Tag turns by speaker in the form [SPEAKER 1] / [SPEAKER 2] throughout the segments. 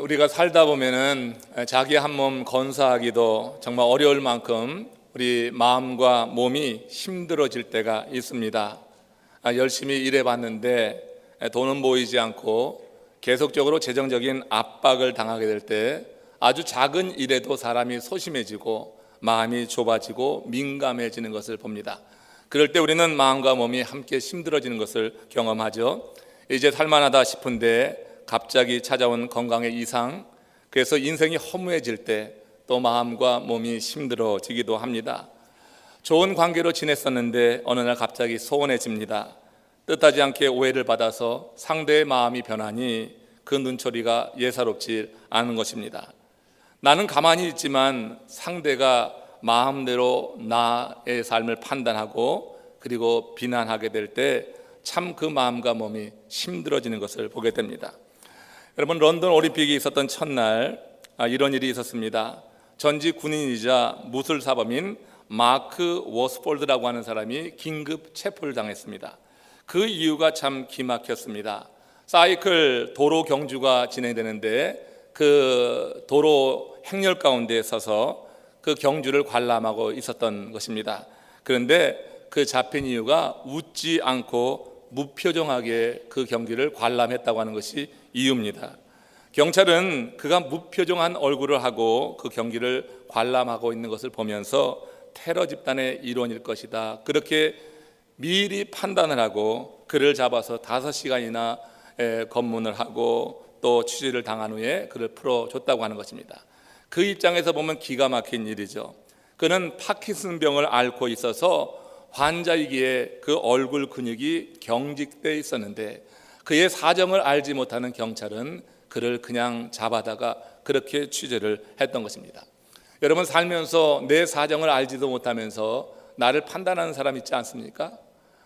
[SPEAKER 1] 우리가 살다 보면은 자기 한 몸 건사하기도 정말 어려울 만큼 우리 마음과 몸이 힘들어질 때가 있습니다. 열심히 일해봤는데 돈은 모이지 않고 계속적으로 재정적인 압박을 당하게 될 때 아주 작은 일에도 사람이 소심해지고 마음이 좁아지고 민감해지는 것을 봅니다. 그럴 때 우리는 마음과 몸이 함께 힘들어지는 것을 경험하죠. 이제 살만하다 싶은데 갑자기 찾아온 건강의 이상, 그래서 인생이 허무해질 때 또 마음과 몸이 힘들어지기도 합니다. 좋은 관계로 지냈었는데 어느 날 갑자기 소원해집니다. 뜻하지 않게 오해를 받아서 상대의 마음이 변하니 그 눈초리가 예사롭지 않은 것입니다. 나는 가만히 있지만 상대가 마음대로 나의 삶을 판단하고 그리고 비난하게 될 때 참 그 마음과 몸이 힘들어지는 것을 보게 됩니다. 여러분, 런던 올림픽이 있었던 첫날 이런 일이 있었습니다. 전직 군인이자 무술사범인 마크 워스폴드라고 하는 사람이 긴급 체포를 당했습니다. 그 이유가 참 기막혔습니다. 사이클 도로 경주가 진행되는데 그 도로 행렬 가운데 서서 그 경주를 관람하고 있었던 것입니다. 그런데 그 잡힌 이유가 웃지 않고 무표정하게 그 경기를 관람했다고 하는 것이 이유입니다. 경찰은 그가 무표정한 얼굴을 하고 그 경기를 관람하고 있는 것을 보면서 테러 집단의 일원일 것이다, 그렇게 미리 판단을 하고 그를 잡아서 5시간이나 검문을 하고 또 취재를 당한 후에 그를 풀어줬다고 하는 것입니다. 그 입장에서 보면 기가 막힌 일이죠. 그는 파킨슨병을 앓고 있어서 환자이기에 그 얼굴 근육이 경직되어 있었는데 그의 사정을 알지 못하는 경찰은 그를 그냥 잡아다가 그렇게 취재를 했던 것입니다. 여러분, 살면서 내 사정을 알지도 못하면서 나를 판단하는 사람 있지 않습니까?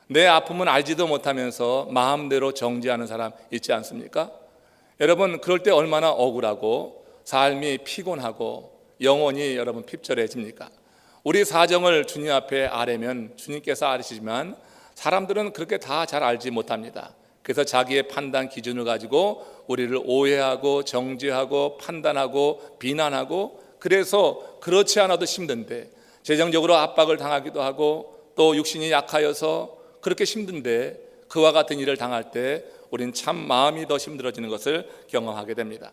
[SPEAKER 1] 내 아픔은 알지도 못하면서 마음대로 정지하는 사람 있지 않습니까? 여러분, 그럴 때 얼마나 억울하고 삶이 피곤하고 영혼이 여러분 핍절해집니까? 우리 사정을 주님 앞에 아뢰면 주님께서 아시지만 사람들은 그렇게 다 잘 알지 못합니다. 그래서 자기의 판단 기준을 가지고 우리를 오해하고 정죄하고 판단하고 비난하고, 그래서 그렇지 않아도 힘든데 재정적으로 압박을 당하기도 하고 또 육신이 약하여서 그렇게 힘든데 그와 같은 일을 당할 때 우린 참 마음이 더 힘들어지는 것을 경험하게 됩니다.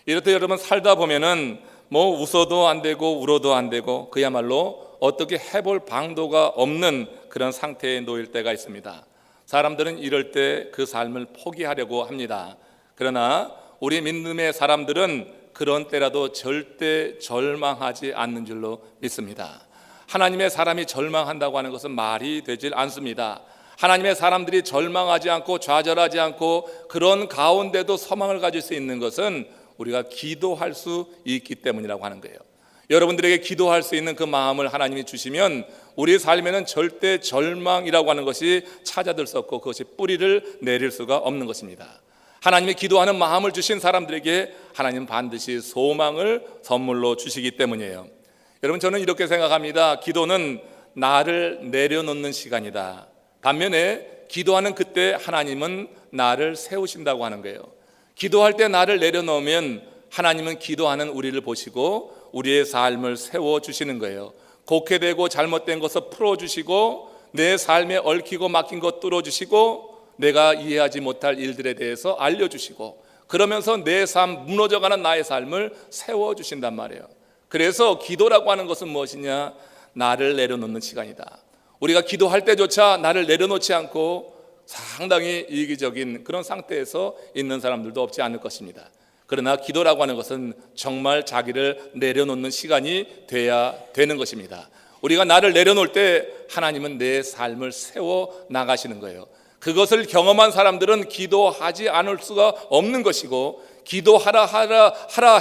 [SPEAKER 1] 이렇듯 여러분, 살다 보면은 뭐 웃어도 안 되고 울어도 안 되고 그야말로 어떻게 해볼 방도가 없는 그런 상태에 놓일 때가 있습니다. 사람들은 이럴 때 그 삶을 포기하려고 합니다. 그러나 우리 믿음의 사람들은 그런 때라도 절대 절망하지 않는 줄로 믿습니다. 하나님의 사람이 절망한다고 하는 것은 말이 되질 않습니다. 하나님의 사람들이 절망하지 않고 좌절하지 않고 그런 가운데도 소망을 가질 수 있는 것은 우리가 기도할 수 있기 때문이라고 하는 거예요. 여러분들에게 기도할 수 있는 그 마음을 하나님이 주시면 우리 삶에는 절대 절망이라고 하는 것이 찾아들 수 없고 그것이 뿌리를 내릴 수가 없는 것입니다. 하나님이 기도하는 마음을 주신 사람들에게 하나님은 반드시 소망을 선물로 주시기 때문이에요. 여러분, 저는 이렇게 생각합니다. 기도는 나를 내려놓는 시간이다. 반면에 기도하는 그때 하나님은 나를 세우신다고 하는 거예요. 기도할 때 나를 내려놓으면 하나님은 기도하는 우리를 보시고 우리의 삶을 세워주시는 거예요. 곡해되고 잘못된 것을 풀어주시고 내 삶에 얽히고 막힌 것 뚫어주시고 내가 이해하지 못할 일들에 대해서 알려주시고 그러면서 내 삶, 무너져가는 나의 삶을 세워주신단 말이에요. 그래서 기도라고 하는 것은 무엇이냐? 나를 내려놓는 시간이다. 우리가 기도할 때조차 나를 내려놓지 않고 상당히 이기적인 그런 상태에서 있는 사람들도 없지 않을 것입니다. 그러나 기도라고 하는 것은 정말 자기를 내려놓는 시간이 돼야 되는 것입니다. 우리가 나를 내려놓을 때 하나님은 내 삶을 세워 나가시는 거예요. 그것을 경험한 사람들은 기도하지 않을 수가 없는 것이고 기도하라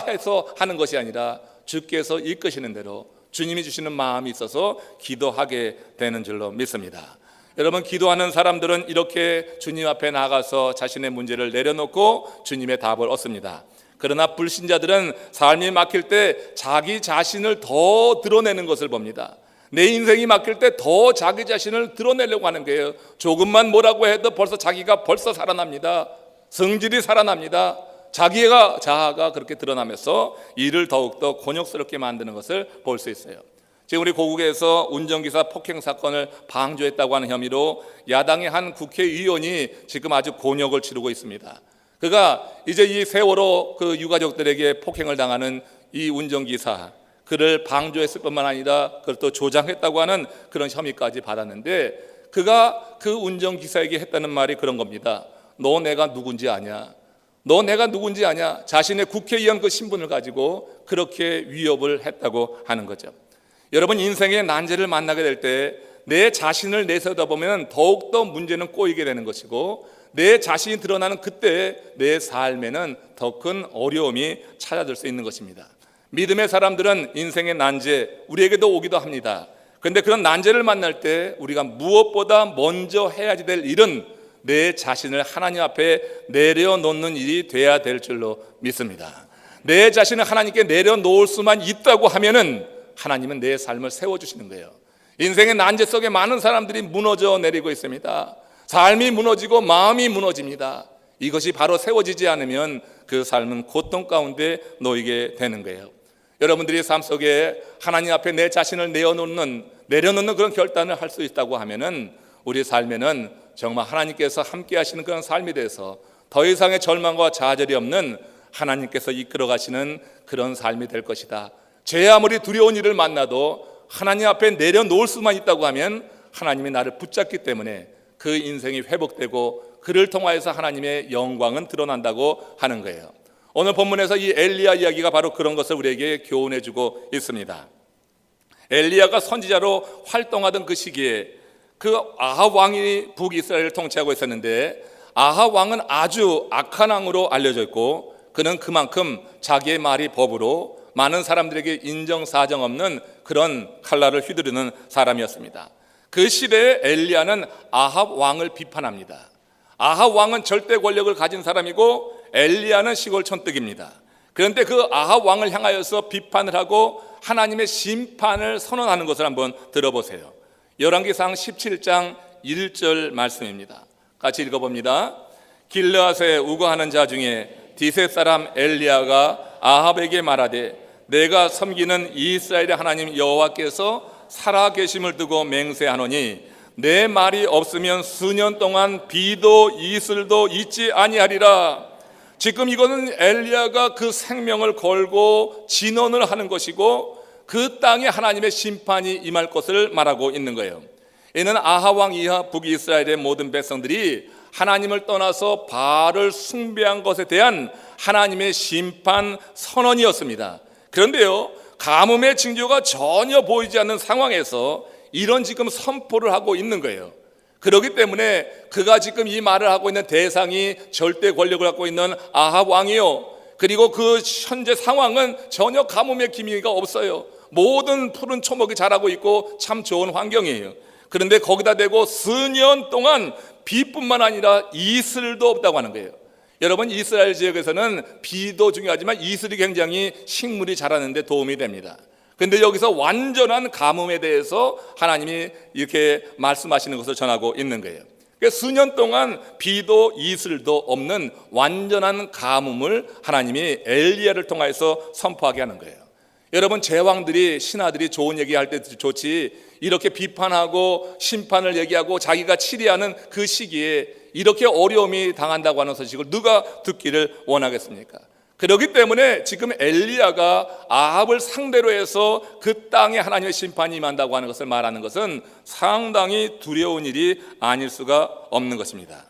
[SPEAKER 1] 해서 하는 것이 아니라 주께서 이끄시는 대로 주님이 주시는 마음이 있어서 기도하게 되는 줄로 믿습니다. 여러분, 기도하는 사람들은 이렇게 주님 앞에 나가서 자신의 문제를 내려놓고 주님의 답을 얻습니다. 그러나 불신자들은 삶이 막힐 때 자기 자신을 더 드러내는 것을 봅니다. 내 인생이 막힐 때 더 자기 자신을 드러내려고 하는 거예요. 조금만 뭐라고 해도 벌써 자기가 벌써 살아납니다. 성질이 살아납니다. 자아가 그렇게 드러나면서 일을 더욱더 곤욕스럽게 만드는 것을 볼 수 있어요. 지금 우리 고국에서 운전기사 폭행 사건을 방조했다고 하는 혐의로 야당의 한 국회의원이 지금 아주 곤욕을 치르고 있습니다. 그가 이제 이 세월호 그 유가족들에게 폭행을 당하는 이 운전기사, 그를 방조했을 뿐만 아니라 그걸 또 조장했다고 하는 그런 혐의까지 받았는데, 그가 그 운전기사에게 했다는 말이 그런 겁니다. 너 내가 누군지 아냐? 너 내가 누군지 아냐? 자신의 국회의원 그 신분을 가지고 그렇게 위협을 했다고 하는 거죠. 여러분, 인생의 난제를 만나게 될 때 내 자신을 내세우다보면 더욱더 문제는 꼬이게 되는 것이고, 내 자신이 드러나는 그때 내 삶에는 더 큰 어려움이 찾아들 수 있는 것입니다. 믿음의 사람들은 인생의 난제 우리에게도 오기도 합니다. 그런데 그런 난제를 만날 때 우리가 무엇보다 먼저 해야지 될 일은 내 자신을 하나님 앞에 내려놓는 일이 돼야 될 줄로 믿습니다. 내 자신을 하나님께 내려놓을 수만 있다고 하면은 하나님은 내 삶을 세워주시는 거예요. 인생의 난제 속에 많은 사람들이 무너져 내리고 있습니다. 삶이 무너지고 마음이 무너집니다. 이것이 바로 세워지지 않으면 그 삶은 고통 가운데 놓이게 되는 거예요. 여러분들이 삶 속에 하나님 앞에 내 자신을 내려놓는 그런 결단을 할 수 있다고 하면은 우리 삶에는 정말 하나님께서 함께 하시는 그런 삶이 돼서 더 이상의 절망과 좌절이 없는 하나님께서 이끌어 가시는 그런 삶이 될 것이다. 죄 아무리 두려운 일을 만나도 하나님 앞에 내려놓을 수만 있다고 하면 하나님이 나를 붙잡기 때문에 그 인생이 회복되고 그를 통하여서 하나님의 영광은 드러난다고 하는 거예요. 오늘 본문에서 이 엘리야 이야기가 바로 그런 것을 우리에게 교훈해 주고 있습니다. 엘리야가 선지자로 활동하던 그 시기에 그 아합 왕이 북이스라엘을 통치하고 있었는데, 아합 왕은 아주 악한 왕으로 알려져 있고, 그는 그만큼 자기의 말이 법으로 많은 사람들에게 인정사정 없는 그런 칼날을 휘두르는 사람이었습니다. 그 시대에 엘리야는 아합 왕을 비판합니다. 아합 왕은 절대 권력을 가진 사람이고 엘리야는 시골 촌뜨기입니다. 그런데 그 아합 왕을 향하여서 비판을 하고 하나님의 심판을 선언하는 것을 한번 들어보세요. 열왕기상 17장 1절 말씀입니다. 같이 읽어봅니다. 길르앗에 우거하는 자 중에 디셋 사람 엘리야가 아합에게 말하되, 내가 섬기는 이스라엘의 하나님 여호와께서 살아계심을 두고 맹세하노니 내 말이 없으면 수년 동안 비도 이슬도 있지 아니하리라. 지금 이거는 엘리야가 그 생명을 걸고 진언을 하는 것이고 그 땅에 하나님의 심판이 임할 것을 말하고 있는 거예요. 이는 아합 왕 이하 북이스라엘의 모든 백성들이 하나님을 떠나서 바알을 숭배한 것에 대한 하나님의 심판 선언이었습니다. 그런데요, 가뭄의 징조가 전혀 보이지 않는 상황에서 이런 지금 선포를 하고 있는 거예요. 그렇기 때문에 그가 지금 이 말을 하고 있는 대상이 절대 권력을 갖고 있는 아합 왕이요, 그리고 그 현재 상황은 전혀 가뭄의 기미가 없어요. 모든 푸른 초목이 자라고 있고 참 좋은 환경이에요. 그런데 거기다 대고 수년 동안 비뿐만 아니라 이슬도 없다고 하는 거예요. 여러분, 이스라엘 지역에서는 비도 중요하지만 이슬이 굉장히 식물이 자라는데 도움이 됩니다. 그런데 여기서 완전한 가뭄에 대해서 하나님이 이렇게 말씀하시는 것을 전하고 있는 거예요. 그러니까 수년 동안 비도 이슬도 없는 완전한 가뭄을 하나님이 엘리야를 통해서 선포하게 하는 거예요. 여러분, 제왕들이, 신하들이 좋은 얘기할 때 좋지, 이렇게 비판하고 심판을 얘기하고 자기가 치리하는 그 시기에 이렇게 어려움이 당한다고 하는 소식을 누가 듣기를 원하겠습니까? 그렇기 때문에 지금 엘리야가 아합을 상대로 해서 그 땅에 하나님의 심판이 임한다고 하는 것을 말하는 것은 상당히 두려운 일이 아닐 수가 없는 것입니다.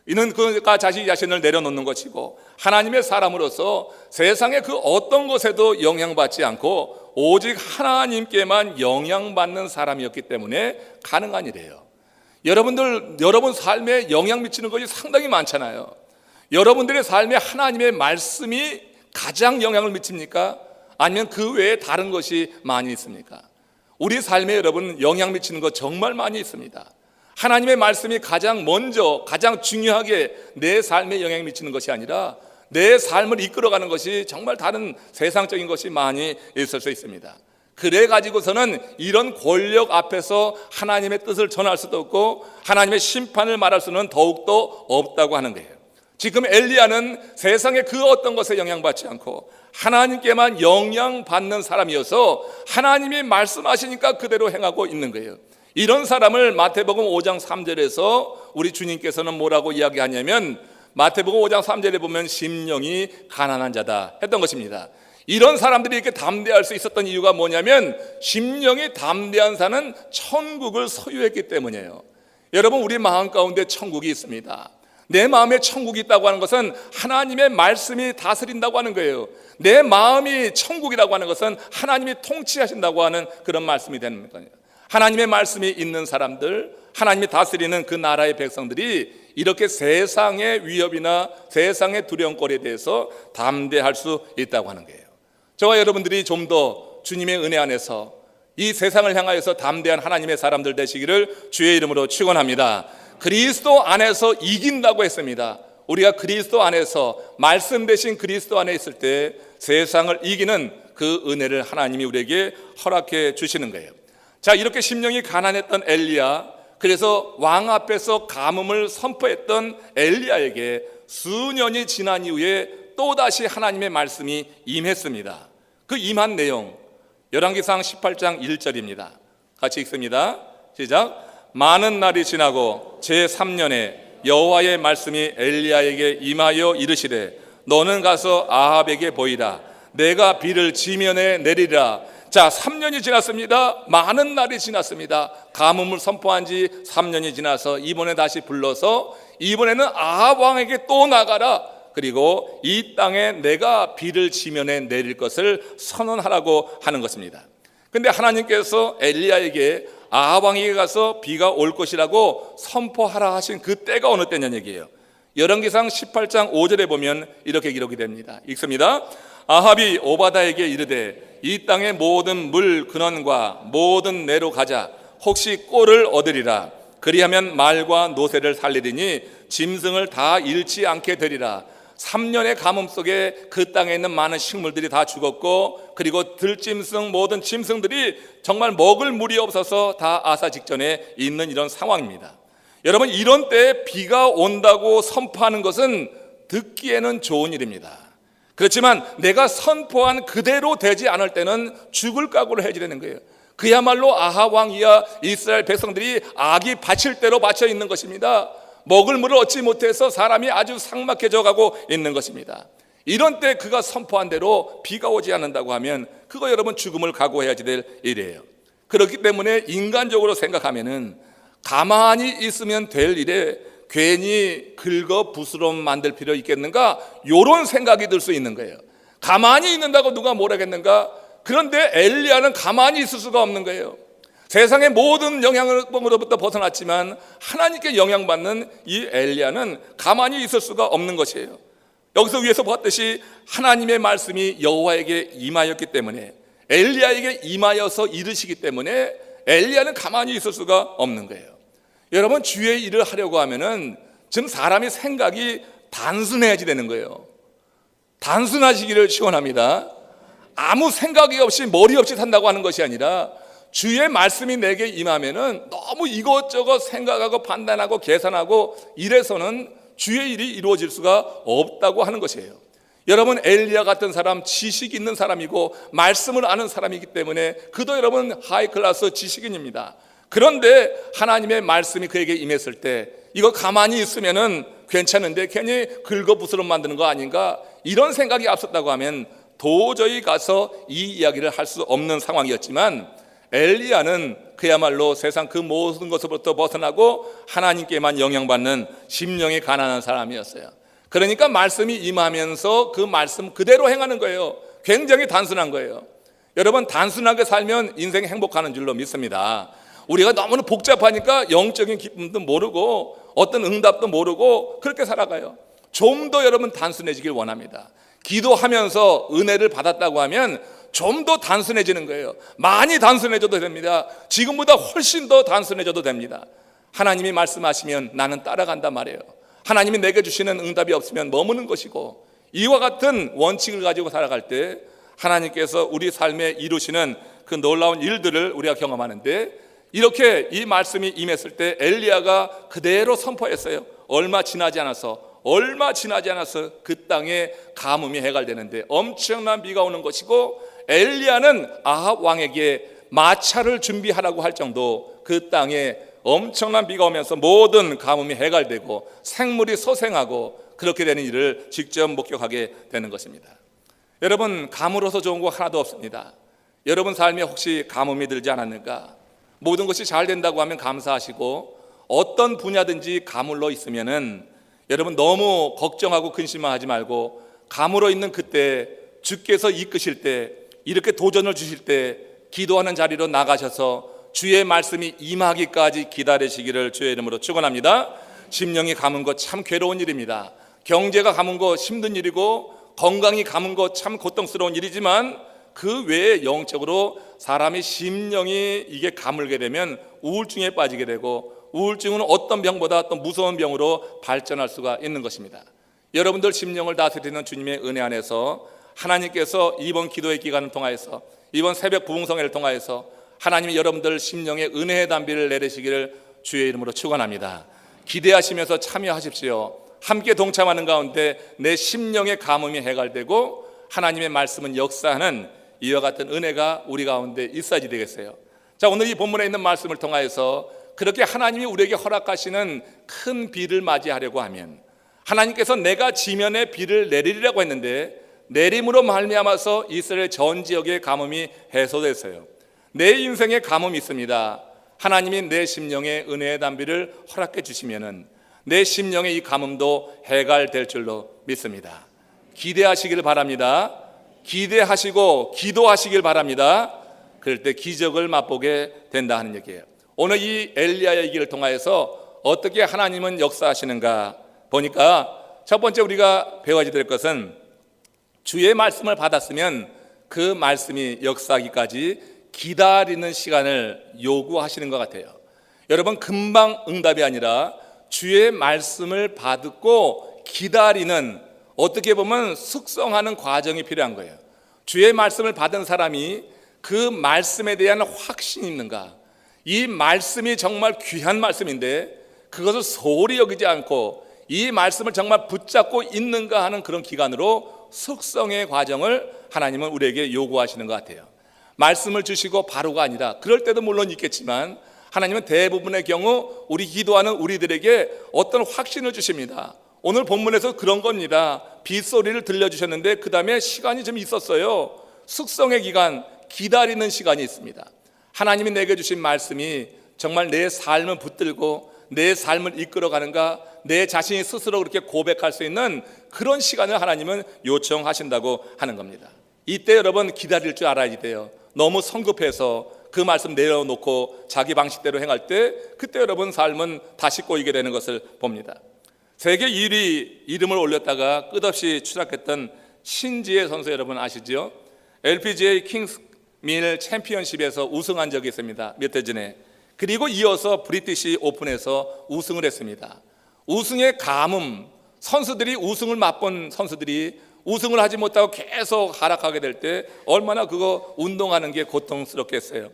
[SPEAKER 1] 이는 그가 자신을 내려놓는 것이고, 하나님의 사람으로서 세상의 그 어떤 것에도 영향받지 않고 오직 하나님께만 영향받는 사람이었기 때문에 가능한 일이에요. 여러분 삶에 영향 미치는 것이 상당히 많잖아요. 여러분들의 삶에 하나님의 말씀이 가장 영향을 미칩니까? 아니면 그 외에 다른 것이 많이 있습니까? 우리 삶에 여러분 영향 미치는 것 정말 많이 있습니다. 하나님의 말씀이 가장 먼저, 가장 중요하게 내 삶에 영향을 미치는 것이 아니라 내 삶을 이끌어가는 것이 정말 다른 세상적인 것이 많이 있을 수 있습니다. 그래 가지고서는 이런 권력 앞에서 하나님의 뜻을 전할 수도 없고 하나님의 심판을 말할 수는 더욱더 없다고 하는 거예요. 지금 엘리야는 세상의 그 어떤 것에 영향받지 않고 하나님께만 영향받는 사람이어서 하나님이 말씀하시니까 그대로 행하고 있는 거예요. 이런 사람을 마태복음 5장 3절에서 우리 주님께서는 뭐라고 이야기하냐면, 마태복음 5장 3절에 보면 심령이 가난한 자다 했던 것입니다. 이런 사람들이 이렇게 담대할 수 있었던 이유가 뭐냐면, 심령이 담대한 자는 천국을 소유했기 때문이에요. 여러분, 우리 마음 가운데 천국이 있습니다. 내 마음에 천국이 있다고 하는 것은 하나님의 말씀이 다스린다고 하는 거예요. 내 마음이 천국이라고 하는 것은 하나님이 통치하신다고 하는 그런 말씀이 되는 거예요. 하나님의 말씀이 있는 사람들, 하나님이 다스리는 그 나라의 백성들이 이렇게 세상의 위협이나 세상의 두려움거리에 대해서 담대할 수 있다고 하는 거예요. 저와 여러분들이 좀 더 주님의 은혜 안에서 이 세상을 향하여서 담대한 하나님의 사람들 되시기를 주의 이름으로 축원합니다. 그리스도 안에서 이긴다고 했습니다. 우리가 그리스도 안에서, 말씀 되신 그리스도 안에 있을 때 세상을 이기는 그 은혜를 하나님이 우리에게 허락해 주시는 거예요. 자, 이렇게 심령이 가난했던 엘리야, 그래서 왕 앞에서 가뭄을 선포했던 엘리야에게 수년이 지난 이후에 또다시 하나님의 말씀이 임했습니다. 그 임한 내용, 열왕기상 18장 1절입니다. 같이 읽습니다. 시작. 많은 날이 지나고 제3년에 여호와의 말씀이 엘리야에게 임하여 이르시되, 너는 가서 아합에게 보이라. 내가 비를 지면에 내리라. 자, 3년이 지났습니다. 많은 날이 지났습니다. 가뭄을 선포한 지 3년이 지나서 이번에 다시 불러서 이번에는 아합 왕에게 또 나가라. 그리고 이 땅에 내가 비를 지면에 내릴 것을 선언하라고 하는 것입니다. 근데 하나님께서 엘리야에게 아합 왕에게 가서 비가 올 것이라고 선포하라 하신 그 때가 어느 때냐는 얘기예요. 열왕기상 18장 5절에 보면 이렇게 기록이 됩니다. 읽습니다. 아합이 오바다에게 이르되, 이 땅의 모든 물 근원과 모든 내로 가자. 혹시 꼴을 얻으리라. 그리하면 말과 노새를 살리리니 짐승을 다 잃지 않게 되리라. 3년의 가뭄 속에 그 땅에 있는 많은 식물들이 다 죽었고, 그리고 들짐승, 모든 짐승들이 정말 먹을 물이 없어서 다 아사 직전에 있는 이런 상황입니다. 여러분, 이런 때에 비가 온다고 선포하는 것은 듣기에는 좋은 일입니다. 그렇지만 내가 선포한 그대로 되지 않을 때는 죽을 각오를 해야 되는 거예요. 그야말로 아합 왕이야 이스라엘 백성들이 아기 바칠 대로 바쳐 있는 것입니다. 먹을 물을 얻지 못해서 사람이 아주 삭막해져 가고 있는 것입니다. 이런 때 그가 선포한 대로 비가 오지 않는다고 하면 그거 여러분 죽음을 각오해야지 될 일이에요. 그렇기 때문에 인간적으로 생각하면은 가만히 있으면 될 일에 괜히 긁어 부스럼 만들 필요 있겠는가, 이런 생각이 들 수 있는 거예요. 가만히 있는다고 누가 뭐라겠는가. 그런데 엘리야는 가만히 있을 수가 없는 거예요. 세상의 모든 영향으로부터 벗어났지만 하나님께 영향받는 이 엘리야는 가만히 있을 수가 없는 것이에요. 여기서 위에서 봤듯이 하나님의 말씀이 여호와에게 임하였기 때문에, 엘리야에게 임하여서 이르시기 때문에 엘리야는 가만히 있을 수가 없는 거예요. 여러분, 주의 일을 하려고 하면은 지금 사람이 생각이 단순해야지 되는 거예요. 단순하시기를 축원합니다. 아무 생각이 없이 머리 없이 산다고 하는 것이 아니라 주의 말씀이 내게 임하면은 너무 이것저것 생각하고 판단하고 계산하고 이래서는 주의 일이 이루어질 수가 없다고 하는 것이에요. 여러분, 엘리야 같은 사람, 지식 있는 사람이고 말씀을 아는 사람이기 때문에 그도 여러분 하이클래스 지식인입니다. 그런데 하나님의 말씀이 그에게 임했을 때 이거 가만히 있으면은 괜찮은데 괜히 긁어부스럼 만드는 거 아닌가, 이런 생각이 앞섰다고 하면 도저히 가서 이 이야기를 할 수 없는 상황이었지만, 엘리야는 그야말로 세상 그 모든 것으로부터 벗어나고 하나님께만 영향받는 심령이 가난한 사람이었어요. 그러니까 말씀이 임하면서 그 말씀 그대로 행하는 거예요. 굉장히 단순한 거예요. 여러분, 단순하게 살면 인생 행복하는 줄로 믿습니다. 우리가 너무나 복잡하니까 영적인 기쁨도 모르고 어떤 응답도 모르고 그렇게 살아가요. 좀 더 여러분 단순해지길 원합니다. 기도하면서 은혜를 받았다고 하면 좀 더 단순해지는 거예요. 많이 단순해져도 됩니다. 지금보다 훨씬 더 단순해져도 됩니다. 하나님이 말씀하시면 나는 따라간단 말이에요. 하나님이 내게 주시는 응답이 없으면 머무는 것이고, 이와 같은 원칙을 가지고 살아갈 때 하나님께서 우리 삶에 이루시는 그 놀라운 일들을 우리가 경험하는데, 이렇게 이 말씀이 임했을 때 엘리야가 그대로 선포했어요. 얼마 지나지 않아서 얼마 지나지 않아서 그 땅에 가뭄이 해갈되는데 엄청난 비가 오는 것이고, 엘리야는 아합 왕에게 마차를 준비하라고 할 정도 그 땅에 엄청난 비가 오면서 모든 가뭄이 해갈되고 생물이 소생하고 그렇게 되는 일을 직접 목격하게 되는 것입니다. 여러분, 가물어서 좋은 거 하나도 없습니다. 여러분 삶에 혹시 가뭄이 들지 않았는가? 모든 것이 잘 된다고 하면 감사하시고, 어떤 분야든지 가물러 있으면은 여러분 너무 걱정하고 근심하지 말고, 가물어 있는 그때 주께서 이끄실 때, 이렇게 도전을 주실 때 기도하는 자리로 나가셔서 주의 말씀이 임하기까지 기다리시기를 주의 이름으로 축원합니다. 심령이 가문 거 참 괴로운 일입니다. 경제가 가문 거 힘든 일이고, 건강이 가문 거 참 고통스러운 일이지만, 그 외에 영적으로 사람의 심령이 이게 가물게 되면 우울증에 빠지게 되고, 우울증은 어떤 병보다 또 무서운 병으로 발전할 수가 있는 것입니다. 여러분들 심령을 다스리는 주님의 은혜 안에서 하나님께서 이번 기도의 기간을 통하여서, 이번 새벽 부흥성회를 통하여서 하나님이 여러분들 심령의 은혜의 담비를 내리시기를 주의 이름으로 축원합니다. 기대하시면서 참여하십시오. 함께 동참하는 가운데 내 심령의 가뭄이 해갈되고 하나님의 말씀은 역사하는 이와 같은 은혜가 우리 가운데 있어야지 되겠어요. 자, 오늘 이 본문에 있는 말씀을 통하여서 그렇게 하나님이 우리에게 허락하시는 큰 비를 맞이하려고 하면, 하나님께서 내가 지면에 비를 내리리라고 했는데 내림으로 말미암아서 이스라엘 전 지역의 가뭄이 해소됐어요. 내 인생에 가뭄이 있습니다. 하나님이 내 심령에 은혜의 담비를 허락해 주시면은 내 심령의 이 가뭄도 해갈될 줄로 믿습니다. 기대하시길 바랍니다. 기대하시고 기도하시길 바랍니다. 그럴 때 기적을 맛보게 된다 하는 얘기예요. 오늘 이 엘리야의 얘기를 통하여서 어떻게 하나님은 역사하시는가 보니까, 첫 번째 우리가 배워야 될 것은 주의 말씀을 받았으면 그 말씀이 역사하기까지 기다리는 시간을 요구하시는 것 같아요. 여러분, 금방 응답이 아니라 주의 말씀을 받고 기다리는, 어떻게 보면 숙성하는 과정이 필요한 거예요. 주의 말씀을 받은 사람이 그 말씀에 대한 확신이 있는가, 이 말씀이 정말 귀한 말씀인데 그것을 소홀히 여기지 않고 이 말씀을 정말 붙잡고 있는가 하는 그런 기간으로 숙성의 과정을 하나님은 우리에게 요구하시는 것 같아요. 말씀을 주시고 바로가 아니라, 그럴 때도 물론 있겠지만 하나님은 대부분의 경우 우리 기도하는 우리들에게 어떤 확신을 주십니다. 오늘 본문에서 그런 겁니다. 빗소리를 들려주셨는데 그 다음에 시간이 좀 있었어요. 숙성의 기간, 기다리는 시간이 있습니다. 하나님이 내게 주신 말씀이 정말 내 삶을 붙들고 내 삶을 이끌어가는가, 내 자신이 스스로 그렇게 고백할 수 있는 그런 시간을 하나님은 요청하신다고 하는 겁니다. 이때 여러분 기다릴 줄 알아야 돼요. 너무 성급해서 그 말씀 내려놓고 자기 방식대로 행할 때, 그때 여러분 삶은 다시 꼬이게 되는 것을 봅니다. 세계 1위 이름을 올렸다가 끝없이 추락했던 신지혜 선수 여러분 아시죠? LPGA 킹스밀 챔피언십에서 우승한 적이 있습니다. 몇 해 전에. 그리고 이어서 브리티시 오픈에서 우승을 했습니다. 우승의 가뭄, 선수들이 우승을 맛본 선수들이 우승을 하지 못하고 계속 하락하게 될 때 얼마나 그거 운동하는 게 고통스럽겠어요.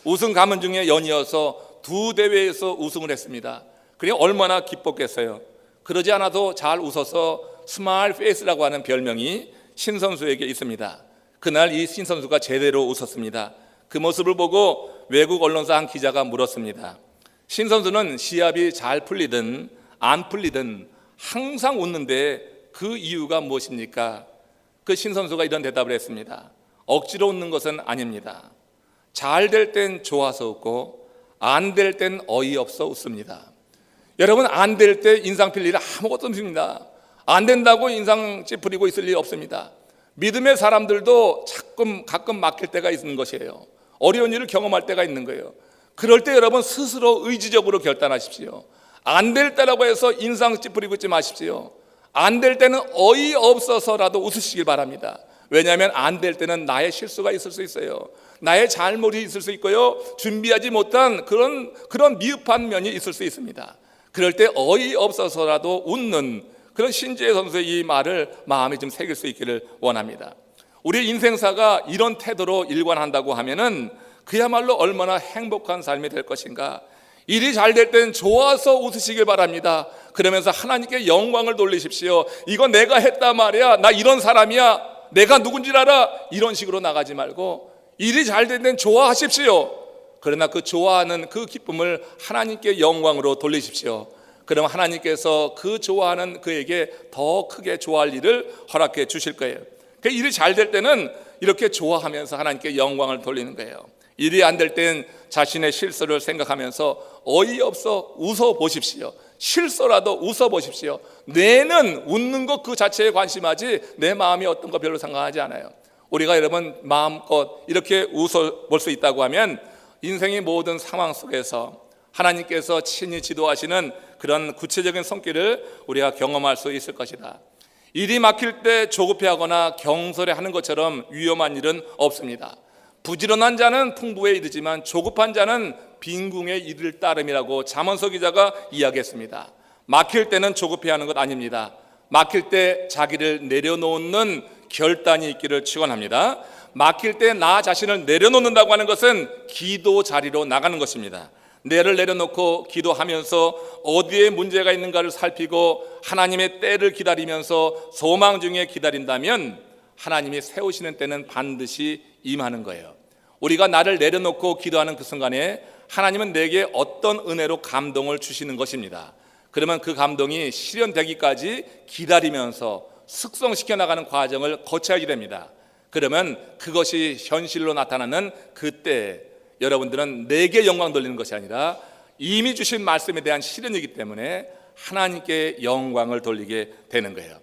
[SPEAKER 1] 우승 가문 중에 연이어서 2대회에서 우승을 했습니다. 그게 얼마나 기뻤겠어요. 그러지 않아도 잘 웃어서 스마일 페이스라고 하는 별명이 신 선수에게 있습니다. 그날 이 신 선수가 제대로 웃었습니다. 그 모습을 보고 외국 언론사 한 기자가 물었습니다. 신 선수는 시합이 잘 풀리든 안 풀리든 항상 웃는데 그 이유가 무엇입니까? 그 신 선수가 이런 대답을 했습니다. 억지로 웃는 것은 아닙니다. 잘 될 땐 좋아서 웃고 안 될 땐 어이없어 웃습니다. 여러분, 안 될 때 인상 필 일은 아무것도 없습니다. 안 된다고 인상 찌푸리고 있을 일 없습니다. 믿음의 사람들도 가끔 막힐 때가 있는 것이에요. 어려운 일을 경험할 때가 있는 거예요. 그럴 때 여러분 스스로 의지적으로 결단하십시오. 안 될 때라고 해서 인상 찌푸리고 있지 마십시오. 안 될 때는 어이없어서라도 웃으시길 바랍니다. 왜냐하면 안 될 때는 나의 실수가 있을 수 있어요. 나의 잘못이 있을 수 있고요, 준비하지 못한 그런 미흡한 면이 있을 수 있습니다. 그럴 때 어이없어서라도 웃는 그런 신지혜 선수의 이 말을 마음에 좀 새길 수 있기를 원합니다. 우리 인생사가 이런 태도로 일관한다고 하면은 그야말로 얼마나 행복한 삶이 될 것인가. 일이 잘 될 땐 좋아서 웃으시길 바랍니다. 그러면서 하나님께 영광을 돌리십시오. 이거 내가 했단 말이야. 나 이런 사람이야. 내가 누군지 알아. 이런 식으로 나가지 말고 일이 잘 될 땐 좋아하십시오. 그러나 그 좋아하는 그 기쁨을 하나님께 영광으로 돌리십시오. 그럼 하나님께서 그 좋아하는 그에게 더 크게 좋아할 일을 허락해 주실 거예요. 그 일이 잘 될 때는 이렇게 좋아하면서 하나님께 영광을 돌리는 거예요. 일이 안 될 땐 자신의 실수를 생각하면서 어이없어 웃어 보십시오. 실수라도 웃어 보십시오. 뇌는 웃는 것 그 자체에 관심하지 내 마음이 어떤 거 별로 상관하지 않아요. 우리가 여러분 마음껏 이렇게 웃어 볼 수 있다고 하면 인생의 모든 상황 속에서 하나님께서 친히 지도하시는 그런 구체적인 손길을 우리가 경험할 수 있을 것이다. 일이 막힐 때 조급해하거나 경솔해하는 것처럼 위험한 일은 없습니다. 부지런한 자는 풍부에 이르지만 조급한 자는 빈궁에 이를 따름이라고 잠언서 기자가 이야기했습니다. 막힐 때는 조급해하는 것 아닙니다. 막힐 때 자기를 내려놓는 결단이 있기를 축원합니다. 막힐 때 나 자신을 내려놓는다고 하는 것은 기도 자리로 나가는 것입니다. 내를 내려놓고 기도하면서 어디에 문제가 있는가를 살피고 하나님의 때를 기다리면서 소망 중에 기다린다면 하나님이 세우시는 때는 반드시 임하는 거예요. 우리가 나를 내려놓고 기도하는 그 순간에 하나님은 내게 어떤 은혜로 감동을 주시는 것입니다. 그러면 그 감동이 실현되기까지 기다리면서 숙성시켜 나가는 과정을 거쳐야지 됩니다. 그러면 그것이 현실로 나타나는 그때 여러분들은 내게 영광 돌리는 것이 아니라 이미 주신 말씀에 대한 실현이기 때문에 하나님께 영광을 돌리게 되는 거예요.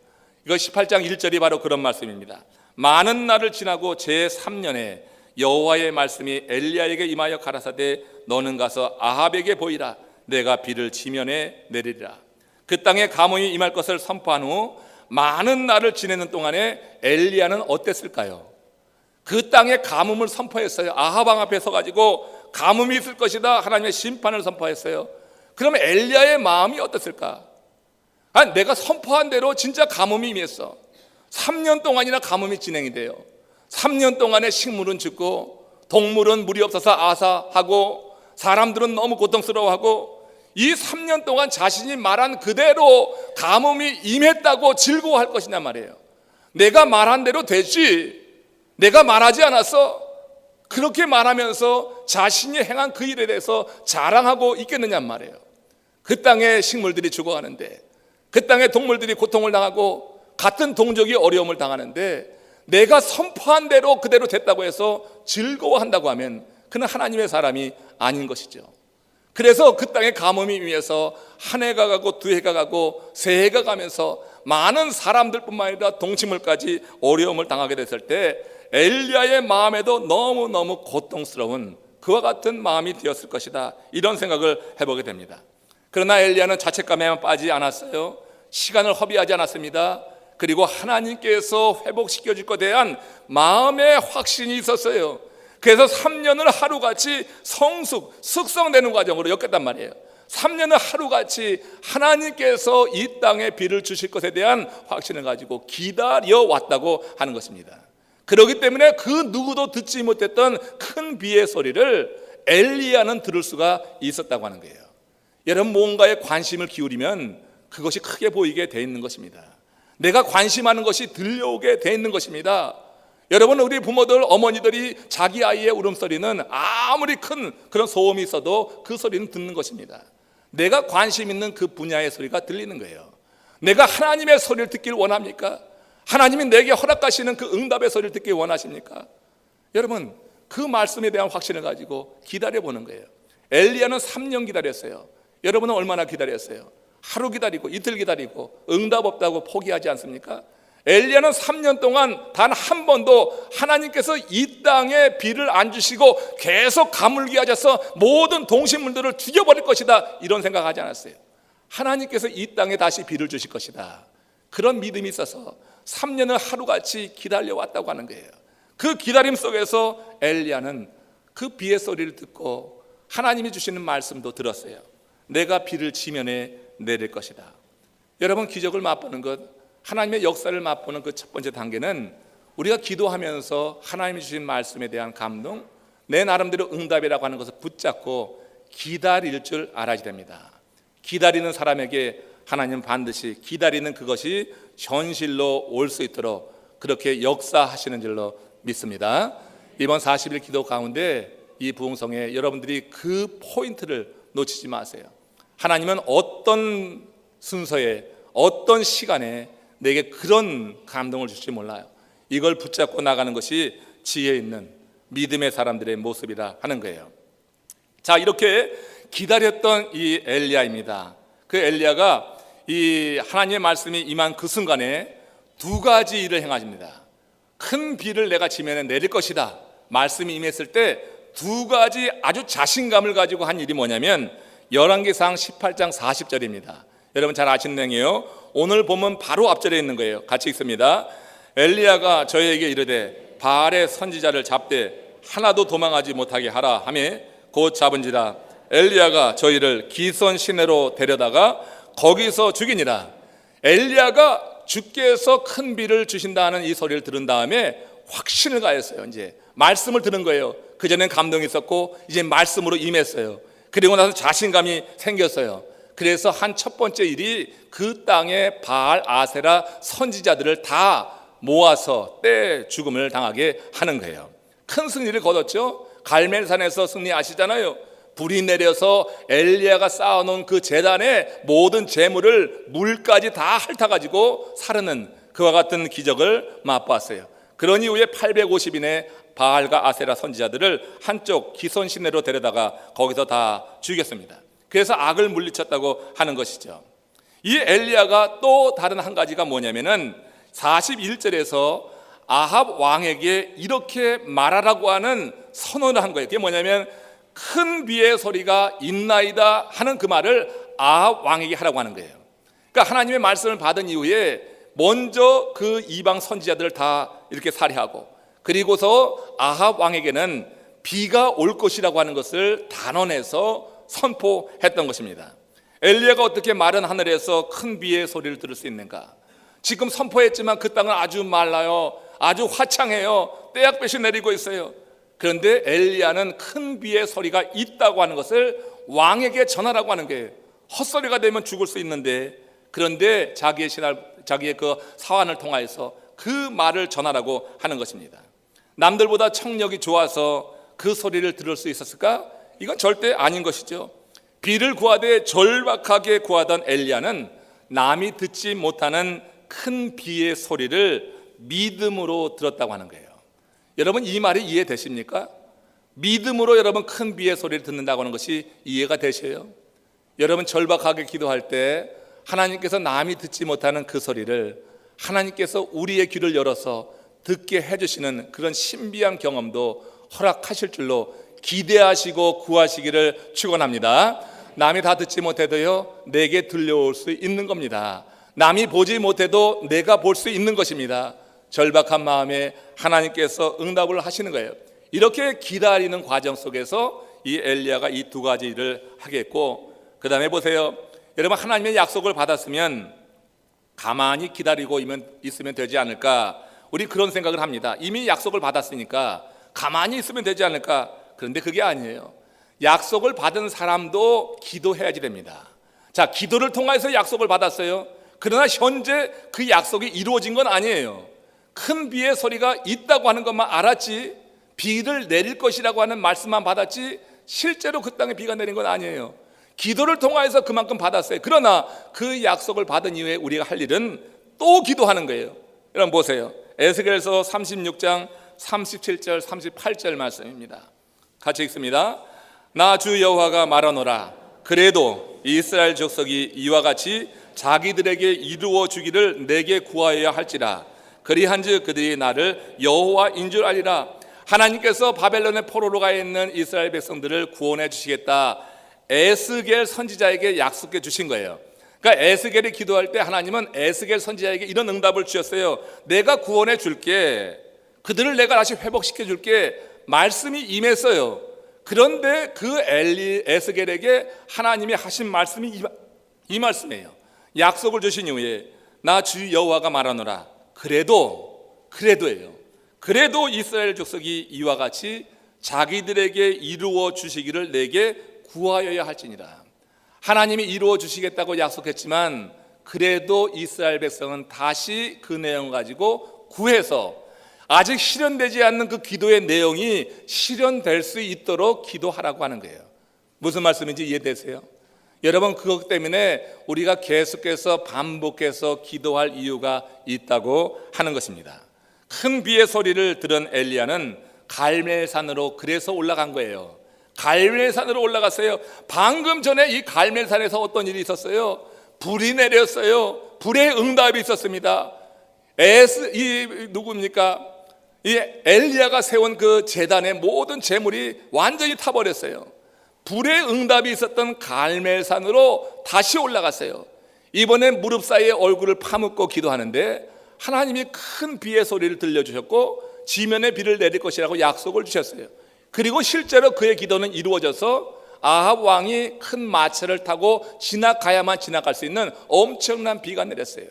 [SPEAKER 1] 이거 18장 1절이 바로 그런 말씀입니다. 많은 날을 지나고 제3년에 여호와의 말씀이 엘리야에게 임하여 가라사대 너는 가서 아합에게 보이라. 내가 비를 지면에 내리리라. 그 땅에 가뭄이 임할 것을 선포한 후 많은 날을 지내는 동안에 엘리야는 어땠을까요? 그 땅에 가뭄을 선포했어요. 아합 왕 앞에 서가지고 가뭄이 있을 것이다 하나님의 심판을 선포했어요. 그러면 엘리야의 마음이 어땠을까? 내가 선포한 대로 진짜 가뭄이 임했어. 3년 동안이나 가뭄이 진행이 돼요. 3년 동안에 식물은 죽고 동물은 물이 없어서 아사하고 사람들은 너무 고통스러워하고 이 3년 동안 자신이 말한 그대로 가뭄이 임했다고 즐거워할 것이냐 말이에요. 내가 말한 대로 됐지, 내가 말하지 않았어, 그렇게 말하면서 자신이 행한 그 일에 대해서 자랑하고 있겠느냐 말이에요. 그 땅에 식물들이 죽어가는데, 그 땅에 동물들이 고통을 당하고 같은 동족이 어려움을 당하는데 내가 선포한 대로 그대로 됐다고 해서 즐거워한다고 하면 그는 하나님의 사람이 아닌 것이죠. 그래서 그 땅에 가뭄이 위해서 한 해가 가고 두 해가 가고 세 해가 가면서 많은 사람들뿐만 아니라 동식물까지 어려움을 당하게 됐을 때 엘리야의 마음에도 너무너무 고통스러운 그와 같은 마음이 되었을 것이다, 이런 생각을 해보게 됩니다. 그러나 엘리야는 자책감에만 빠지지 않았어요. 시간을 허비하지 않았습니다. 그리고 하나님께서 회복시켜 줄 것에 대한 마음의 확신이 있었어요. 그래서 3년을 하루같이 숙성되는 과정으로 엮였단 말이에요. 3년을 하루같이 하나님께서 이 땅에 비를 주실 것에 대한 확신을 가지고 기다려왔다고 하는 것입니다. 그렇기 때문에 그 누구도 듣지 못했던 큰 비의 소리를 엘리야는 들을 수가 있었다고 하는 거예요. 여러분, 뭔가에 관심을 기울이면 그것이 크게 보이게 돼 있는 것입니다. 내가 관심하는 것이 들려오게 돼 있는 것입니다. 여러분, 우리 부모들, 어머니들이 자기 아이의 울음소리는 아무리 큰 그런 소음이 있어도 그 소리는 듣는 것입니다. 내가 관심 있는 그 분야의 소리가 들리는 거예요. 내가 하나님의 소리를 듣길 원합니까? 하나님이 내게 허락하시는 그 응답의 소리를 듣길 원하십니까? 여러분, 그 말씀에 대한 확신을 가지고 기다려보는 거예요. 엘리야는 3년 기다렸어요. 여러분은 얼마나 기다렸어요? 하루 기다리고 이틀 기다리고 응답 없다고 포기하지 않습니까? 엘리야는 3년 동안 단 한 번도 하나님께서 이 땅에 비를 안 주시고 계속 가물게 하셔서 모든 동식물들을 죽여버릴 것이다, 이런 생각하지 않았어요. 하나님께서 이 땅에 다시 비를 주실 것이다, 그런 믿음이 있어서 3년을 하루같이 기다려왔다고 하는 거예요. 그 기다림 속에서 엘리야는 그 비의 소리를 듣고 하나님이 주시는 말씀도 들었어요. 내가 비를 지면에 내릴 것이다. 여러분, 기적을 맛보는 것, 하나님의 역사를 맛보는 그 첫 번째 단계는 우리가 기도하면서 하나님이 주신 말씀에 대한 감동, 내 나름대로 응답이라고 하는 것을 붙잡고 기다릴 줄 알아야 됩니다. 기다리는 사람에게 하나님은 반드시 기다리는 그것이 현실로 올 수 있도록 그렇게 역사하시는 줄로 믿습니다. 이번 40일 기도 가운데 이 부흥성에 여러분들이 그 포인트를 놓치지 마세요. 하나님은 어떤 순서에 어떤 시간에 내게 그런 감동을 줄지 몰라요. 이걸 붙잡고 나가는 것이 지혜 있는 믿음의 사람들의 모습이라 하는 거예요. 자, 이렇게 기다렸던 이 엘리야입니다. 그 엘리야가 이 하나님의 말씀이 임한 그 순간에 두 가지 일을 행하십니다. 큰 비를 내가 지면에 내릴 것이다 말씀이 임했을 때 두 가지 아주 자신감을 가지고 한 일이 뭐냐면 열왕기상 18장 40절입니다. 여러분 잘 아시는 내용이에요. 오늘 보면 바로 앞절에 있는 거예요. 같이 읽습니다. 엘리야가 저희에게 이르되 바알의 선지자를 잡되 하나도 도망하지 못하게 하라 하며 곧 잡은지라. 엘리야가 저희를 기손 시내로 데려다가 거기서 죽이니라. 엘리야가 주께서 큰 비를 주신다는 이 소리를 들은 다음에 확신을 가했어요. 이제 말씀을 들은 거예요. 그전엔 감동이 있었고 이제 말씀으로 임했어요. 그리고 나서 자신감이 생겼어요. 그래서 한 첫 번째 일이 그 땅에 바알 아세라 선지자들을 다 모아서 때 죽음을 당하게 하는 거예요. 큰 승리를 거뒀죠. 갈멜산에서 승리 아시잖아요. 불이 내려서 엘리야가 쌓아놓은 그 제단의 모든 재물을 물까지 다 핥아가지고 사르는 그와 같은 기적을 맛봤어요. 그런 이후에 850인의 바알과 아세라 선지자들을 한쪽 기손 시내로 데려다가 거기서 다 죽였습니다. 그래서 악을 물리쳤다고 하는 것이죠. 이 엘리야가 또 다른 한 가지가 뭐냐면은 41절에서 아합 왕에게 이렇게 말하라고 하는 선언을 한 거예요. 그게 뭐냐면 큰 비의 소리가 있나이다 하는 그 말을 아합 왕에게 하라고 하는 거예요. 그러니까 하나님의 말씀을 받은 이후에 먼저 그 이방 선지자들을 다 이렇게 살해하고 그리고서 아합 왕에게는 비가 올 것이라고 하는 것을 단언해서 선포했던 것입니다. 엘리야가 어떻게 마른 하늘에서 큰 비의 소리를 들을 수 있는가? 지금 선포했지만 그 땅은 아주 말라요. 아주 화창해요. 떼약볕이 내리고 있어요. 그런데 엘리야는 큰 비의 소리가 있다고 하는 것을 왕에게 전하라고 하는 거예요. 헛소리가 되면 죽을 수 있는데 그런데 자기의 그 사환을 통하여서 그 말을 전하라고 하는 것입니다. 남들보다 청력이 좋아서 그 소리를 들을 수 있었을까? 이건 절대 아닌 것이죠. 비를 구하되 절박하게 구하던 엘리야는 남이 듣지 못하는 큰 비의 소리를 믿음으로 들었다고 하는 거예요. 여러분 이 말이 이해되십니까? 믿음으로 여러분 큰 비의 소리를 듣는다고 하는 것이 이해가 되셔요? 여러분 절박하게 기도할 때 하나님께서 남이 듣지 못하는 그 소리를 하나님께서 우리의 귀를 열어서 듣게 해주시는 그런 신비한 경험도 허락하실 줄로 기대하시고 구하시기를 축원합니다. 남이 다 듣지 못해도요 내게 들려올 수 있는 겁니다. 남이 보지 못해도 내가 볼 수 있는 것입니다. 절박한 마음에 하나님께서 응답을 하시는 거예요. 이렇게 기다리는 과정 속에서 이 엘리야가 이 두 가지 일을 하겠고 그 다음에 보세요. 여러분 하나님의 약속을 받았으면 가만히 기다리고 있으면 되지 않을까? 우리 그런 생각을 합니다. 이미 약속을 받았으니까 가만히 있으면 되지 않을까? 그런데 그게 아니에요. 약속을 받은 사람도 기도해야지 됩니다. 자, 기도를 통해서 약속을 받았어요. 그러나 현재 그 약속이 이루어진 건 아니에요. 큰 비의 소리가 있다고 하는 것만 알았지 비를 내릴 것이라고 하는 말씀만 받았지 실제로 그 땅에 비가 내린 건 아니에요. 기도를 통해서 그만큼 받았어요. 그러나 그 약속을 받은 이후에 우리가 할 일은 또 기도하는 거예요. 여러분 보세요. 에스겔서 36장 37절 38절 말씀입니다. 같이 읽습니다. 나 주 여호와가 말하노라. 그래도 이스라엘 족속이 이와 같이 자기들에게 이루어 주기를 내게 구하여야 할지라. 그리한즉 그들이 나를 여호와인 줄 알리라. 하나님께서 바벨론의 포로로 가 있는 이스라엘 백성들을 구원해 주시겠다. 에스겔 선지자에게 약속해 주신 거예요. 그러니까 에스겔이 기도할 때 하나님은 에스겔 선지자에게 이런 응답을 주셨어요. 내가 구원해 줄게. 그들을 내가 다시 회복시켜 줄게. 말씀이 임했어요. 그런데 그 에스겔에게 하나님이 하신 말씀이 이 말씀이에요. 약속을 주신 이후에 나 주 여호와가 말하노라. 그래도예요. 그래도 이스라엘 족속이 이와 같이 자기들에게 이루어 주시기를 내게 구하여야 할지니라. 하나님이 이루어 주시겠다고 약속했지만 그래도 이스라엘 백성은 다시 그 내용을 가지고 구해서 아직 실현되지 않는 그 기도의 내용이 실현될 수 있도록 기도하라고 하는 거예요. 무슨 말씀인지 이해되세요? 여러분, 그것 때문에 우리가 계속해서 반복해서 기도할 이유가 있다고 하는 것입니다. 큰 비의 소리를 들은 엘리야는 갈멜산으로 그래서 올라간 거예요. 갈멜산으로 올라갔어요. 방금 전에 이 갈멜산에서 어떤 일이 있었어요? 불이 내렸어요. 불의 응답이 있었습니다. 누굽니까? 이 엘리야가 세운 그 제단의 모든 재물이 완전히 타버렸어요. 불의 응답이 있었던 갈멜산으로 다시 올라갔어요. 이번에 무릎 사이에 얼굴을 파묻고 기도하는데 하나님이 큰 비의 소리를 들려주셨고 지면에 비를 내릴 것이라고 약속을 주셨어요. 그리고 실제로 그의 기도는 이루어져서 아합 왕이 큰 마차를 타고 지나가야만 지나갈 수 있는 엄청난 비가 내렸어요.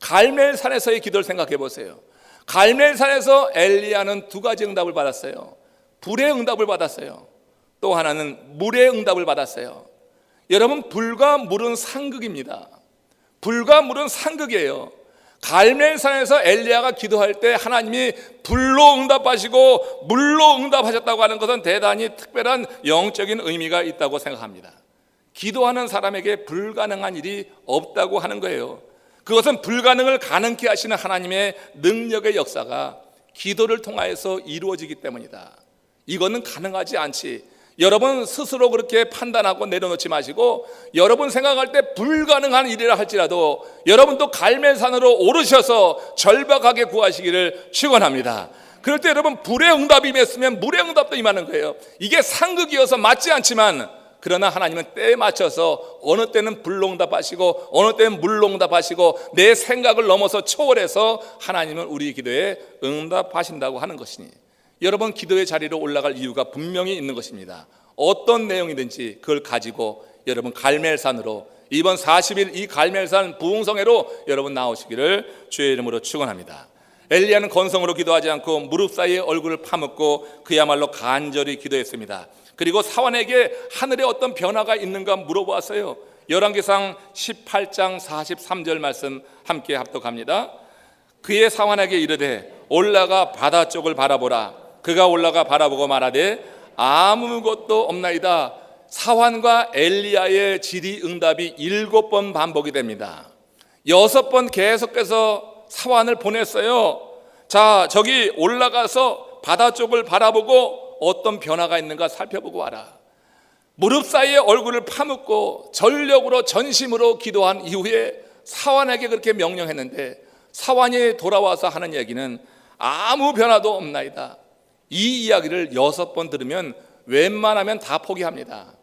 [SPEAKER 1] 갈멜산에서의 기도를 생각해 보세요. 갈멜산에서 엘리야는 두 가지 응답을 받았어요. 불의 응답을 받았어요. 또 하나는 물의 응답을 받았어요. 여러분, 불과 물은 상극입니다. 불과 물은 상극이에요. 갈멜산에서 엘리야가 기도할 때 하나님이 불로 응답하시고 물로 응답하셨다고 하는 것은 대단히 특별한 영적인 의미가 있다고 생각합니다. 기도하는 사람에게 불가능한 일이 없다고 하는 거예요. 그것은 불가능을 가능케 하시는 하나님의 능력의 역사가 기도를 통하여서 이루어지기 때문이다. 이거는 가능하지 않지. 여러분 스스로 그렇게 판단하고 내려놓지 마시고 여러분 생각할 때 불가능한 일이라 할지라도 여러분도 갈멜산으로 오르셔서 절박하게 구하시기를 축원합니다. 그럴 때 여러분 불의 응답이 임했으면 물의 응답도 임하는 거예요. 이게 상극이어서 맞지 않지만 그러나 하나님은 때에 맞춰서 어느 때는 불로 응답하시고 어느 때는 물로 응답하시고 내 생각을 넘어서 초월해서 하나님은 우리 기도에 응답하신다고 하는 것이니 여러분 기도의 자리로 올라갈 이유가 분명히 있는 것입니다. 어떤 내용이든지 그걸 가지고 여러분 갈멜산으로 이번 40일 이 갈멜산 부흥성회로 여러분 나오시기를 주의 이름으로 축원합니다. 엘리야는 건성으로 기도하지 않고 무릎 사이에 얼굴을 파묻고 그야말로 간절히 기도했습니다. 그리고 사환에게 하늘에 어떤 변화가 있는가 물어보았어요. 열왕기상 18장 43절 말씀 함께 합독합니다. 그의 사환에게 이르되 올라가 바다 쪽을 바라보라. 그가 올라가 바라보고 말하되 아무것도 없나이다. 사환과 엘리야의 질의응답이 7번 반복이 됩니다. 6번 계속해서 사환을 보냈어요. 자, 저기 올라가서 바다 쪽을 바라보고 어떤 변화가 있는가 살펴보고 와라. 무릎 사이에 얼굴을 파묻고 전력으로 전심으로 기도한 이후에 사환에게 그렇게 명령했는데 사환이 돌아와서 하는 얘기는 아무 변화도 없나이다. 이 이야기를 6번 들으면 웬만하면 다 포기합니다.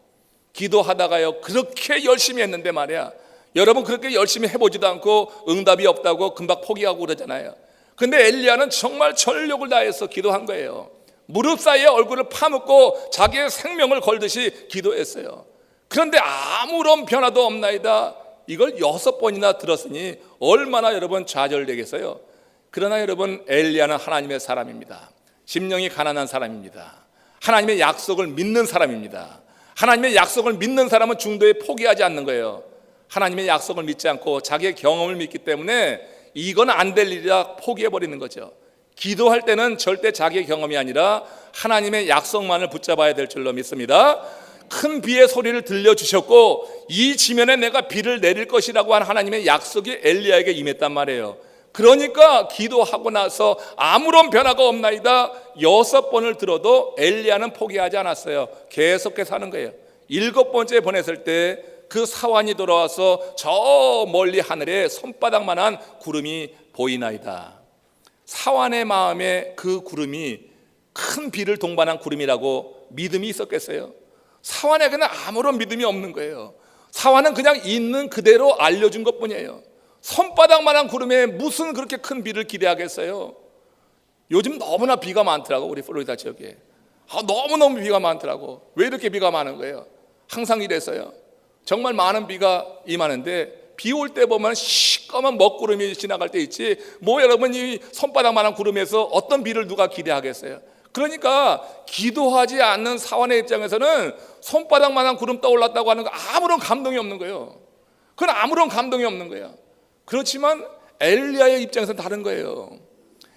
[SPEAKER 1] 기도하다가요 그렇게 열심히 했는데 말이야, 여러분 그렇게 열심히 해보지도 않고 응답이 없다고 금방 포기하고 그러잖아요. 근데 엘리야는 정말 전력을 다해서 기도한 거예요. 무릎 사이에 얼굴을 파묻고 자기의 생명을 걸듯이 기도했어요. 그런데 아무런 변화도 없나이다. 이걸 6번이나 들었으니 얼마나 여러분 좌절되겠어요. 그러나 여러분 엘리야는 하나님의 사람입니다. 심령이 가난한 사람입니다. 하나님의 약속을 믿는 사람입니다. 하나님의 약속을 믿는 사람은 중도에 포기하지 않는 거예요. 하나님의 약속을 믿지 않고 자기의 경험을 믿기 때문에 이건 안 될 일이라 포기해버리는 거죠. 기도할 때는 절대 자기의 경험이 아니라 하나님의 약속만을 붙잡아야 될 줄로 믿습니다. 큰 비의 소리를 들려주셨고 이 지면에 내가 비를 내릴 것이라고 한 하나님의 약속이 엘리야에게 임했단 말이에요. 그러니까 기도하고 나서 아무런 변화가 없나이다 6번을 들어도 엘리야는 포기하지 않았어요. 계속해서 하는 거예요. 7번째 보냈을 때 그 사환이 돌아와서 저 멀리 하늘에 손바닥만한 구름이 보이나이다. 사환의 마음에 그 구름이 큰 비를 동반한 구름이라고 믿음이 있었겠어요? 사환에게는 아무런 믿음이 없는 거예요. 사환은 그냥 있는 그대로 알려준 것뿐이에요. 손바닥만한 구름에 무슨 그렇게 큰 비를 기대하겠어요? 요즘 너무나 비가 많더라고. 우리 플로리다 지역에 너무너무 비가 많더라고. 왜 이렇게 비가 많은 거예요? 항상 이랬어요. 정말 많은 비가 임하는데 비 올 때 보면 시꺼먼 먹구름이 지나갈 때 있지 뭐 여러분 이 손바닥만한 구름에서 어떤 비를 누가 기대하겠어요? 그러니까 기도하지 않는 사원의 입장에서는 손바닥만한 구름 떠올랐다고 하는 거 아무런 감동이 없는 거예요. 그건 아무런 감동이 없는 거예요. 그렇지만 엘리야의 입장에서는 다른 거예요.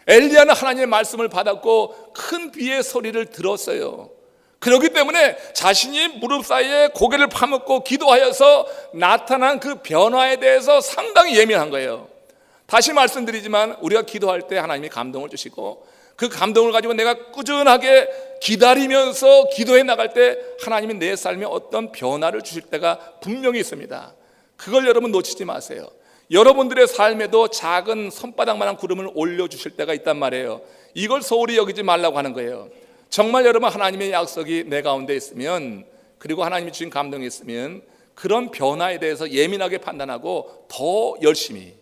[SPEAKER 1] 엘리야는 하나님의 말씀을 받았고 큰 비의 소리를 들었어요. 그렇기 때문에 자신이 무릎 사이에 고개를 파묻고 기도하여서 나타난 그 변화에 대해서 상당히 예민한 거예요. 다시 말씀드리지만 우리가 기도할 때 하나님이 감동을 주시고 그 감동을 가지고 내가 꾸준하게 기다리면서 기도해 나갈 때 하나님이 내 삶에 어떤 변화를 주실 때가 분명히 있습니다. 그걸 여러분 놓치지 마세요. 여러분들의 삶에도 작은 손바닥만한 구름을 올려주실 때가 있단 말이에요. 이걸 소홀히 여기지 말라고 하는 거예요. 정말 여러분 하나님의 약속이 내 가운데 있으면, 그리고 하나님이 주신 감동이 있으면 그런 변화에 대해서 예민하게 판단하고 더 열심히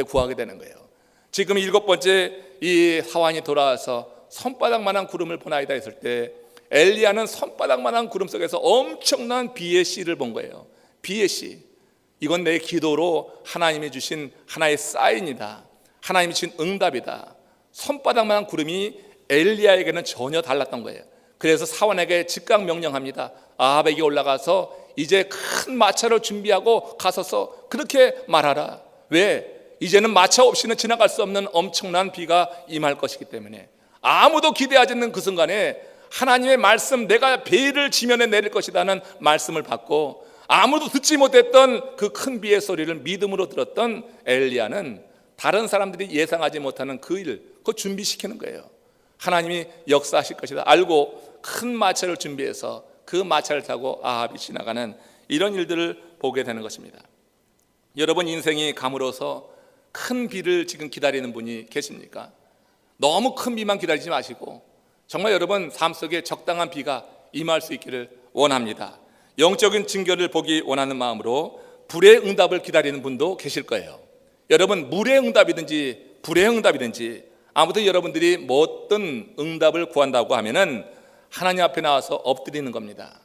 [SPEAKER 1] 구하게 되는 거예요. 지금 7번째 이 사환이 돌아와서 손바닥만한 구름을 보나이다 했을 때 엘리야는 손바닥만한 구름 속에서 엄청난 비의 씨를 본 거예요. 비의 씨, 이건 내 기도로 하나님이 주신 하나의 사인이다. 하나님이 주신 응답이다. 손바닥만한 구름이 엘리야에게는 전혀 달랐던 거예요. 그래서 사원에게 즉각 명령합니다. 아합에게 올라가서 이제 큰 마차를 준비하고 가서서 그렇게 말하라. 왜? 이제는 마차 없이는 지나갈 수 없는 엄청난 비가 임할 것이기 때문에. 아무도 기대하지 않는 그 순간에 하나님의 말씀, 내가 베일을 지면에 내릴 것이라는 말씀을 받고 아무도 듣지 못했던 그 큰 비의 소리를 믿음으로 들었던 엘리야는 다른 사람들이 예상하지 못하는 그 일, 그거 준비시키는 거예요. 하나님이 역사하실 것이다 알고 큰 마차를 준비해서 그 마차를 타고 아합이 지나가는 이런 일들을 보게 되는 것입니다. 여러분 인생이 가물어서 큰 비를 지금 기다리는 분이 계십니까? 너무 큰 비만 기다리지 마시고 정말 여러분 삶 속에 적당한 비가 임할 수 있기를 원합니다. 영적인 징조를 보기 원하는 마음으로 불의 응답을 기다리는 분도 계실 거예요. 여러분 물의 응답이든지 불의 응답이든지 아무튼 여러분들이 뭐 어떤 응답을 구한다고 하면은 하나님 앞에 나와서 엎드리는 겁니다.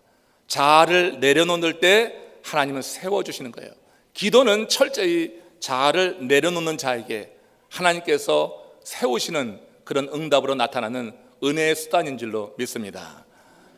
[SPEAKER 1] 자아를 내려놓을 때 하나님은 세워주시는 거예요. 기도는 철저히 자아를 내려놓는 자에게 하나님께서 세우시는 그런 응답으로 나타나는 은혜의 수단인 줄로 믿습니다.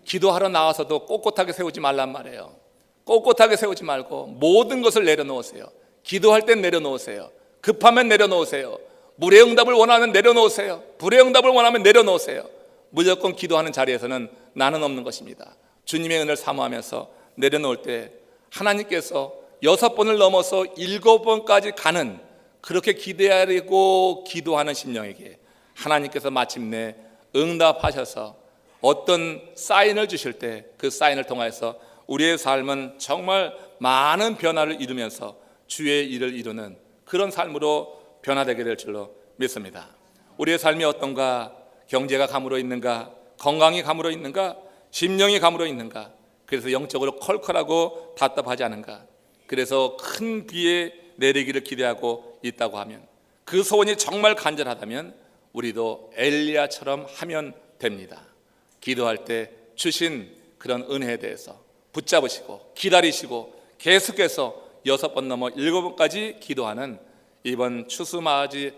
[SPEAKER 1] 기도하러 나와서도 꼿꼿하게 세우지 말란 말이에요. 꼿꼿하게 세우지 말고 모든 것을 내려놓으세요. 기도할 땐 내려놓으세요. 급하면 내려놓으세요. 물의 응답을 원하면 내려놓으세요. 불의 응답을 원하면 내려놓으세요. 무조건 기도하는 자리에서는 나는 없는 것입니다. 주님의 은혜를 사모하면서 내려놓을 때 하나님께서 6번을 넘어서 7번까지 가는, 그렇게 기대하려고 기도하는 심령에게 하나님께서 마침내 응답하셔서 어떤 사인을 주실 때 그 사인을 통해서 우리의 삶은 정말 많은 변화를 이루면서 주의 일을 이루는 그런 삶으로 변화되게 될 줄로 믿습니다. 우리의 삶이 어떤가? 경제가 가물어 있는가? 건강이 가물어 있는가? 심령이 가물어 있는가? 그래서 영적으로 컬컬하고 답답하지 않은가? 그래서 큰 비에 내리기를 기대하고 있다고 하면, 그 소원이 정말 간절하다면 우리도 엘리야처럼 하면 됩니다. 기도할 때 주신 그런 은혜에 대해서 붙잡으시고 기다리시고 계속해서 6번 넘어 7번까지 기도하는 이번 추수감사절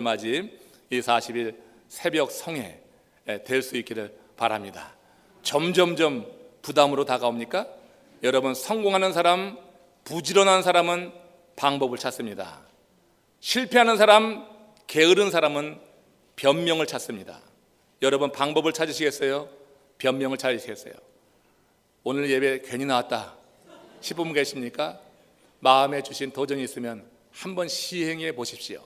[SPEAKER 1] 맞이 이 40일 새벽 성회 될 수 있기를 바랍니다. 점점점 부담으로 다가옵니까? 여러분, 성공하는 사람, 부지런한 사람은 방법을 찾습니다. 실패하는 사람, 게으른 사람은 변명을 찾습니다. 여러분, 방법을 찾으시겠어요? 변명을 찾으시겠어요? 오늘 예배 괜히 나왔다 싶은 분 계십니까? 마음에 주신 도전이 있으면 한번 시행해 보십시오.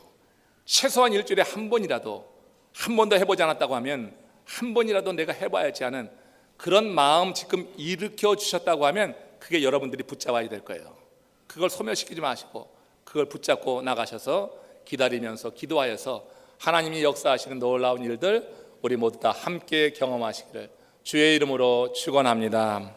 [SPEAKER 1] 최소한 일주일에 한 번이라도, 한 번도 해보지 않았다고 하면 한 번이라도 내가 해봐야지 하는 그런 마음 지금 일으켜 주셨다고 하면 그게 여러분들이 붙잡아야 될 거예요. 그걸 소멸시키지 마시고 그걸 붙잡고 나가셔서 기다리면서 기도하여서 하나님이 역사하시는 놀라운 일들 우리 모두 다 함께 경험하시기를 주의 이름으로 축원합니다.